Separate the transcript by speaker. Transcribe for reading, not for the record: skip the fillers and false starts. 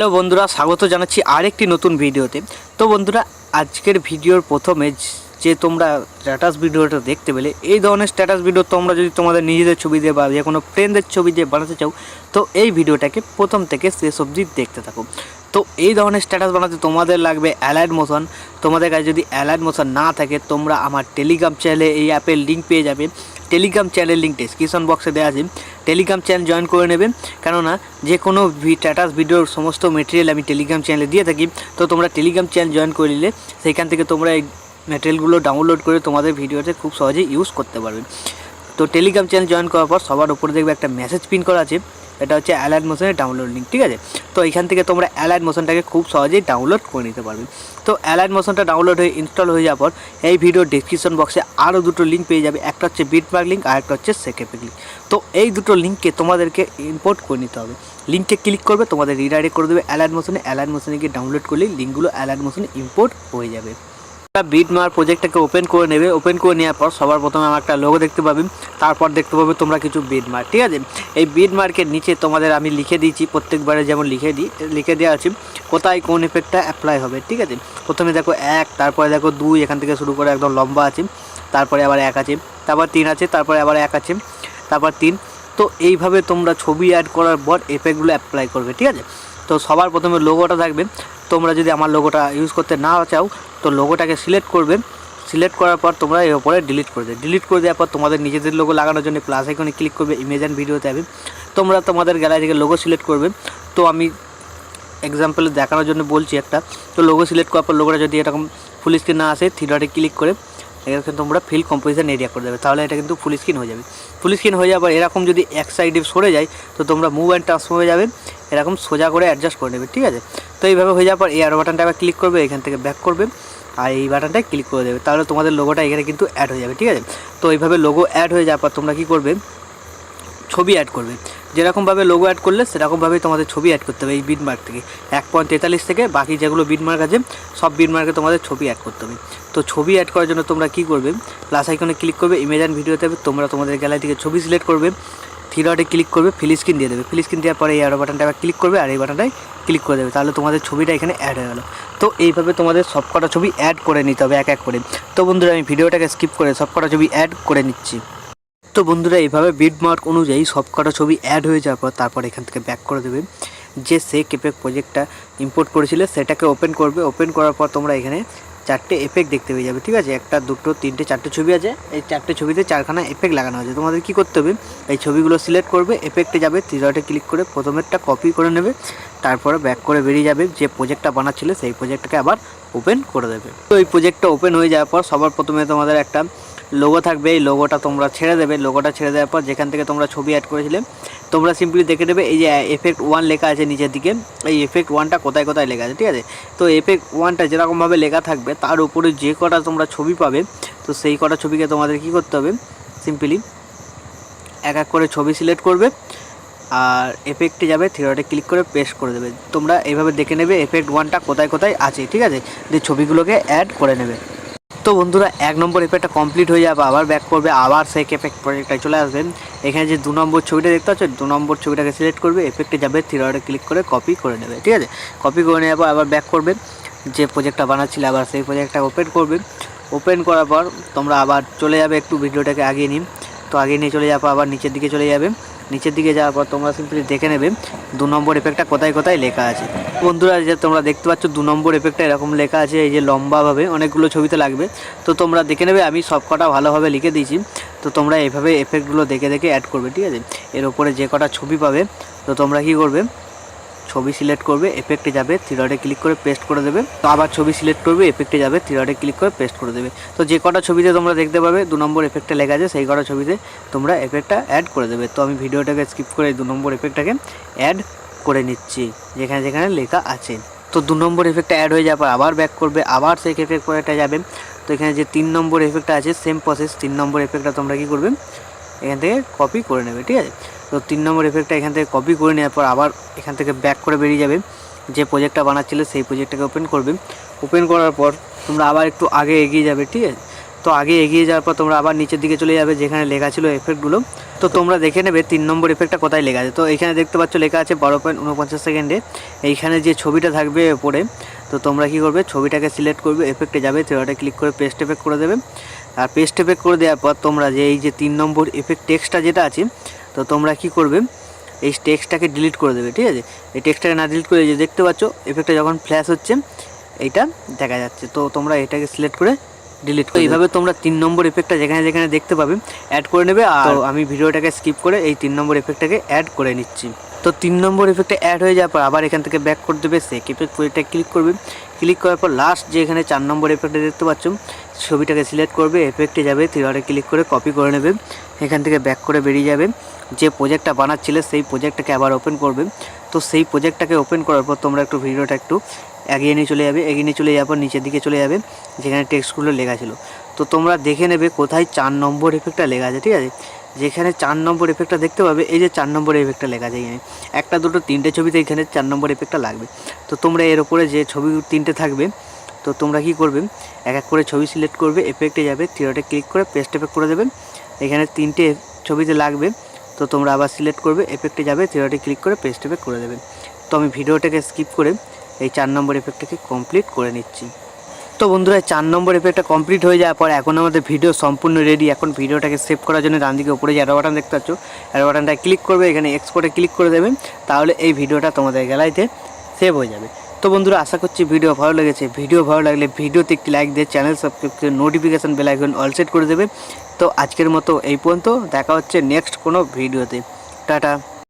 Speaker 1: Hello বন্ধুরা, স্বাগত জানাচ্ছি আরেকটি নতুন ভিডিওতে। তো বন্ধুরা, আজকের ভিডিওর প্রথমে যে তোমরা স্ট্যাটাস ভিডিওটা দেখতে পেলে, এই ধরনের স্ট্যাটাস ভিডিও তোমরা যদি তোমাদের নিজেদের ছবি দিয়ে বা যে কোনো ফ্রেন্ডদের ছবি দিয়ে বানাতে চাও, তো এই ভিডিওটাকে প্রথম থেকে শেষ অবধি দেখতে থাকো। তো এই ধরনের স্ট্যাটাস বানাতে তোমাদের লাগবে অ্যালাইট মোশন। তোমাদের কাছে যদি অ্যালাইট মোশন না থাকে, তোমরা আমার টেলিগ্রাম চ্যানেলে এই অ্যাপের লিঙ্ক পেয়ে যাবে। টেলিগ্রাম চ্যানেলের লিঙ্ক ডিসক্রিপশন বক্সে দেওয়া আছে। টেলিগ্রাম চ্যানেল জয়েন করে নেবে, কেননা যে কোনো স্ট্যাটাস ভিডিওর সমস্ত মেটেরিয়াল আমি টেলিগ্রাম চ্যানেলে দিয়ে থাকি। তো তোমরা টেলিগ্রাম চ্যানেল জয়েন করে নিলে সেইখান থেকে তোমরা এই মেটেরিয়ালগুলো ডাউনলোড করে তোমাদের ভিডিওতে খুব সহজেই ইউজ করতে পারবে। তো টেলিগ্রাম চ্যানেল জয়েন করার পর সবার উপরে দেখবে একটা মেসেজ পিন করা আছে, এটা হচ্ছে অ্যালাইট মোশনের ডাউনলোড লিঙ্ক, ঠিক আছে। তো এখান থেকে তোমরা অ্যালাইট মোশনটাকে খুব সহজেই ডাউনলোড করে নিতে পারবে। তো অ্যালাইট মোশনটা ডাউনলোড হয়ে ইনস্টল হয়ে যাওয়ার পর এই ভিডিওর ডিসক্রিপশন বক্সে আরও দুটো লিঙ্ক পেয়ে যাবে, একটা হচ্ছে বিটমার্ক লিঙ্ক আর একটা হচ্ছে সেকেপেক লিঙ্ক। তো এই দুটো লিঙ্ককে তোমাদেরকে ইম্পোর্ট করে নিতে হবে। লিঙ্কে ক্লিক করবে, তোমাদের রিডাইরেক্ট করে দেবে অ্যালাইট মোশনে। অ্যালাইট মোশনে গিয়ে ডাউনলোড করলে লিঙ্কগুলো অ্যালাইট মোশনে ইম্পোর্ট হয়ে যাবে। বিটমার্ক প্রজেক্টটাকে ওপেন করে নেবে। ওপেন করে নেওয়ার পর সবার প্রথমে আমার একটা লোগো দেখতে পাবে, তারপর দেখতে পাবে তোমরা কিছু বিটমার্ক, ঠিক আছে। এই বিটমার্কের নিচে তোমাদের আমি লিখে দিয়েছি, প্রত্যেকবারে যেমন লিখে দেওয়া আছে কোথায় কোন এফেক্টটা অ্যাপ্লাই হবে, ঠিক আছে। প্রথমে দেখো 1, তারপরে দেখো 2, এখান থেকে শুরু করে একদম লম্বা আছে, তারপরে আবার 1 আছে, তারপর 3 আছে, তারপরে আবার 1 আছে, তারপর 3। তো এইভাবে তোমরা ছবি অ্যাড করার পর এফেক্টগুলো অ্যাপ্লাই করবে, ঠিক আছে। তো সবার প্রথমে লোগোটা থাকবে। তোমরা যদি আমার লোগোটা ইউজ করতে না চাও, তো লোগোটাকে সিলেক্ট করবে। সিলেক্ট করার পর তোমরা এর উপরে ডিলিট করে দেবে। ডিলিট করে দেওয়ার পর তোমাদের নিজেদের লোগো লাগানোর জন্য প্লাস আইকনে ক্লিক করবে, ইমেজ অ্যান্ড ভিডিওতে যাবে। তোমরা তোমাদের গ্যালারি থেকে লোগো সিলেক্ট করবে। তো আমি এক্সাম্পলে দেখানোর জন্য বলছি একটা। তো লোগো সিলেক্ট করার পর লোগোটা যদি এরকম ফুল স্ক্রিন না আসে, থ্রি ডটে ক্লিক করে এখানে তোমরা ফিল কম্পোজিশন এরিয়া করে দেবে, তাহলে এটা কিন্তু ফুল স্ক্রিন হয়ে যাবে। ফুল স্ক্রিন হয়ে যাওয়ার পর এরকম যদি এক সাইডে সরে যায়, তো তোমরা মুভ অ্যান্ড ট্রান্সফর্ম হয়ে যাবে, এরকম সোজা করে অ্যাডজাস্ট করে নেবে, ঠিক আছে। তো এইভাবে হয়ে যাওয়ার পর এই অ্যারো বাটনটা আবার ক্লিক করবে, এখান থেকে ব্যাক করবে আর এই বাটনটায় ক্লিক করে দেবে, তাহলে তোমাদের লোগোটা এখানে কিন্তু অ্যাড হয়ে যাবে, ঠিক আছে। তো এইভাবে লোগো অ্যাড হয়ে যাওয়ার পর তোমরা কী করবে, ছবি অ্যাড করবে। যেরকমভাবে লোগো অ্যাড করলে সেরকমভাবেই তোমাদের ছবি অ্যাড করতে হবে। এই বিটমার্ক থেকে 1.43 থেকে বাকি যেগুলো বিটমার্ক আছে সব বিটমার্কে তোমাদের ছবি অ্যাড করতে হবে। তো ছবি অ্যাড করার জন্য তোমরা কী করবে, প্লাস আইকনে ক্লিক করবে, ইমেজ অ্যান্ড ভিডিওতে তোমরা তোমাদের গ্যালারি থেকে ছবি সিলেক্ট করবে, থ্রি ডটে ক্লিক করবে, ফিল স্ক্রিন দিয়ে দেবে। ফিল স্ক্রিন দেওয়ার পরে এই অ্যারো বাটনটা আবার ক্লিক করবে আর এই বাটনটায় ক্লিক করে দেবে, তাহলে তোমাদের ছবিটা এখানে অ্যাড হয়ে গেলো। তো এইভাবে তোমাদের সবকটা ছবি অ্যাড করে নিতে হবে এক এক করে। তো বন্ধুরা, আমি ভিডিওটাকে স্কিপ করে সবকটা ছবি অ্যাড করে নিচ্ছি। তো বন্ধুরা, এইভাবে বিটমার্ক অনুযায়ী সবকটা ছবি অ্যাড হয়ে যাওয়ার পর তারপর এখান থেকে ব্যাক করে দেবে। যে সেকেপেক প্রজেক্টটা ইম্পোর্ট করেছিলে সেটাকে ওপেন করবে। ওপেন করার পর তোমরা এখানে 4টে এফেক্ট দেখতে পেয়ে যাবে, ঠিক আছে। 1, 2, 3, 4টে ছবি আছে। এই 4টে ছবিতে 4খানা এফেক্ট লাগানো আছে। তোমাদের কী করতে হবে, এই ছবিগুলো সিলেক্ট করবে, এফেক্টে যাবে, থ্রি ডটে ক্লিক করে প্রথমেরটা কপি করে নেবে, তারপরে ব্যাক করে বেরিয়ে যাবে। যে প্রজেক্টটা বানাচ্ছিলে সেই প্রজেক্টটাকে আবার ওপেন করে দেবে। তো এই প্রজেক্টটা ওপেন হয়ে যাওয়ার পর সবার প্রথমে তোমাদের একটা লোগো থাকবে, এই লোগোটা তোমরা ছেড়ে দেবে। লোগোটা ছেড়ে দেওয়ার পর যেখান থেকে তোমরা ছবি অ্যাড করেছিলে তোমরা সিম্পলি দেখে নেবে, এই যে এফেক্ট 1 লেখা আছে নিচের দিকে, এই এফেক্ট 1টা কোথায় কোথায় লেখা আছে, ঠিক আছে। তো এফেক্ট 1টা যেরকমভাবে লেখা থাকবে তার উপরে যে কটা তোমরা ছবি পাবে, তো সেই কটা ছবিকে তোমাদের কী করতে হবে, সিম্পলি এক এক করে ছবি সিলেক্ট করবে আর এফেক্টে যাবে, থ্রি ডটে ক্লিক করে পেস্ট করে দেবে। তোমরা এইভাবে দেখে নেবে এফেক্ট 1টা কোথায় কোথায় আছে, ঠিক আছে, দিয়ে ছবিগুলোকে অ্যাড করে নেবে। তো বন্ধুরা, 1 নম্বর এফেক্টটা কমপ্লিট হয়ে যাবে, আবার ব্যাক করবে, আবার সেই এফেক্ট প্রজেক্টটায় চলে আসবেন। এখানে যে 2 নম্বর ছবিটা দেখতে পাচ্ছ, 2 নম্বর ছবিটাকে সিলেক্ট করবে, এফেক্টে যাবে, থ্রি ডটে ক্লিক করে কপি করে নেবে, ঠিক আছে। কপি করে নেওয়ার পর আবার ব্যাক করবে, যে প্রজেক্টটা বানাচ্ছিলে আবার সেই প্রজেক্টটা ওপেন করবে। ওপেন করার পর তোমরা আবার চলে যাবে, একটু ভিডিওটাকে আগিয়ে নিন। তো আগিয়ে নিয়ে চলে যাওয়ার পর আবার নিচের দিকে চলে যাবে। নিচের দিকে যাওয়ার পর তোমরা সিম্পলি দেখে নেবে 2 নম্বর এফেক্টটা কোথায় কোথায় লেখা আছে। বন্ধুরা, যে তোমরা দেখতে পাচ্ছ 2 নম্বর এফেক্টটা এরকম লেখা আছে, এই যে লম্বাভাবে অনেকগুলো ছবিতে লাগবে। তো তোমরা দেখে নেবে, আমি সব কটা ভালোভাবে লিখে দিয়েছি। তো তোমরা এইভাবে এফেক্টগুলো দেখে দেখে অ্যাড করবে, ঠিক আছে। এর উপরে যে কটা ছবি পাবে, তো তোমরা কী করবে, ছবি সিলেক্ট করবে, এফেক্টে যাবে, থ্রি ডটে ক্লিক করে পেস্ট করে দেবে। তো আবার ছবি সিলেক্ট করবে, এফেক্টে যাবে, থ্রি ডটে ক্লিক করে পেস্ট করে দেবে। তো যে কটা ছবিতে তোমরা দেখতে পাবে 2 নম্বর এফেক্টটা লেখা আছে, সেই কটা ছবিতে তোমরা এফেক্টটা অ্যাড করে দেবে। তো আমি ভিডিওটাকে স্কিপ করে 2 নম্বর এফেক্টটাকে অ্যাড করে নিচ্ছি যেখানে যেখানে লেখা আছে। তো 2 নম্বর এফেক্টটা অ্যাড হয়ে যাওয়ার পর আবার ব্যাক করবে, আবার সেই এফেক্ট প্রজেক্টটা যাবে। তো এখানে যে 3 নম্বর এফেক্টটা আছে, সেম প্রসেস, 3 নম্বর এফেক্টটা তোমরা কী করবে, এখান থেকে কপি করে নেবে, ঠিক আছে। তো 3 নম্বর এফেক্টটা এখান থেকে কপি করে নেওয়ার পর আবার এখান থেকে ব্যাক করে বেরিয়ে যাবে। যে প্রজেক্টটা বানাচ্ছিলে সেই প্রজেক্টটাকে ওপেন করবে। ওপেন করার পর তোমরা আবার একটু আগে এগিয়ে যাবে, ঠিক আছে। তো আগে এগিয়ে যাওয়ার পর তোমরা আবার নিচের দিকে চলে যাবে যেখানে লেখা ছিল এফেক্টগুলো। তো তোমরা দেখে নেবে 3 নম্বর এফেক্টটা কোথায় লেখা আছে। তো এখানে দেখতে পাচ্ছ লেখা আছে 12.49 সেকেন্ডে। এইখানে যে ছবিটা থাকবে ওপরে, তো তোমরা কী করবে, ছবিটাকে সিলেক্ট করবে, এফেক্টে যাবে, থ্রিডটে ক্লিক করে পেস্ট এফেক্ট করে দেবে। আর পেস্ট এফেক্ট করে দেওয়ার পর তোমরা যে এই যে 3 নম্বর এফেক্ট টেক্সটটা যেটা আছে, তো তোমরা কি করবে, এই টেক্সটটাকে ডিলিট করে দেবে। ঠিক আছে, এই টেক্সটটাকে না ডিলিট করে যে দেখতে পাচ্ছ এফেক্টটা যখন ফ্ল্যাশ হচ্ছে এইটা দেখা যাচ্ছে, তো তোমরা এটাকে সিলেক্ট করে ডিলিট করে এইভাবে তোমরা 3 নম্বর এফেক্টটা যেখানে যেখানে দেখতে পাবে অ্যাড করে নেবে। আর আমি ভিডিওটাকে স্কিপ করে এই 3 নম্বর এফেক্টটাকে অ্যাড করে নিচ্ছি। তো 3 নম্বর এফেক্টে অ্যাড হয়ে যাওয়ার পর আবার এখান থেকে ব্যাক করে দেবে, সেক এফেক্ট প্রজেক্টটা ক্লিক করবে। ক্লিক করার পর লাস্ট যে এখানে 4 নম্বর এফেক্টটা দেখতে পাচ্ছ, ছবিটাকে সিলেক্ট করবে, এফেক্টে যাবে, থ্রিডটে ক্লিক করে কপি করে নেবে। এখান থেকে ব্যাক করে বেরিয়ে যাবে, যে প্রজেক্টটা বানাচ্ছিলে সেই প্রজেক্টটাকে আবার ওপেন করবে। তো সেই প্রজেক্টটাকে ওপেন করার পর তোমরা একটু ভিডিওটা একটু এগিয়ে নিয়ে চলে যাবে। এগিয়ে নিয়ে চলে যাওয়ার পর নিচের দিকে চলে যাবে যেখানে টেক্সটগুলো লেখা ছিল। তো তোমরা দেখে নেবে কোথায় 4 নম্বর এফেক্টটা লেখা আছে। ঠিক আছে, যেখানে 4 নম্বর এফেক্টটা দেখতে পাবে, এই যে 4 নম্বর এফেক্টটা লেখা আছে এখানে, একটা দুটো তিনটে ছবিতে এখানে 4 নম্বর এফেক্টটা লাগবে। তো তোমরা এর উপরে যে ছবি তিনটে থাকবে, তো তোমরা কি করবে, এক এক করে ছবি সিলেক্ট করবে, এফেক্টে যাবে, থ্রিডটে ক্লিক করে পেস্ট এফেক্ট করে দেবেন। এখানে তিনটে ছবিতে লাগবে, তো তোমরা আবার সিলেক্ট করবে, এফেক্টে যাবে, থ্রিডটে ক্লিক করে পেস্ট এফেক্ট করে দেবেন। তো আমি ভিডিওটাকে স্কিপ করে এই 4 নম্বর এফেক্টটাকে কমপ্লিট করে নিচ্ছি। তো বন্ধুরা 4 নম্বর এফেক্টটা কমপ্লিট হয়ে যাওয়ার পর এখন আমাদের ভিডিও সম্পূর্ণ রেডি। এখন ভিডিওটাকে সেভ করার জন্য ডান দিকে উপরে যে অ্যারো বাটন দেখতে পাচ্ছ, অ্যারো বাটনটা ক্লিক করবে, এখানে এক্সপোর্টে ক্লিক করে দেবেন, তাহলে এই ভিডিওটা তোমাদের গ্যালারিতে সেভ হয়ে যাবে। তো বন্ধুরা আশা করছি ভিডিও ভালো লেগেছে। ভিডিও ভালো লাগলে ভিডিওতে একটি লাইক দিয়ে চ্যানেল সাবস্ক্রাইব করে notification bell icon all set করে দেবে। তো আজকের মতো এই পর্যন্ত, দেখা হচ্ছে নেক্সট কোনো ভিডিওতে। টাটা।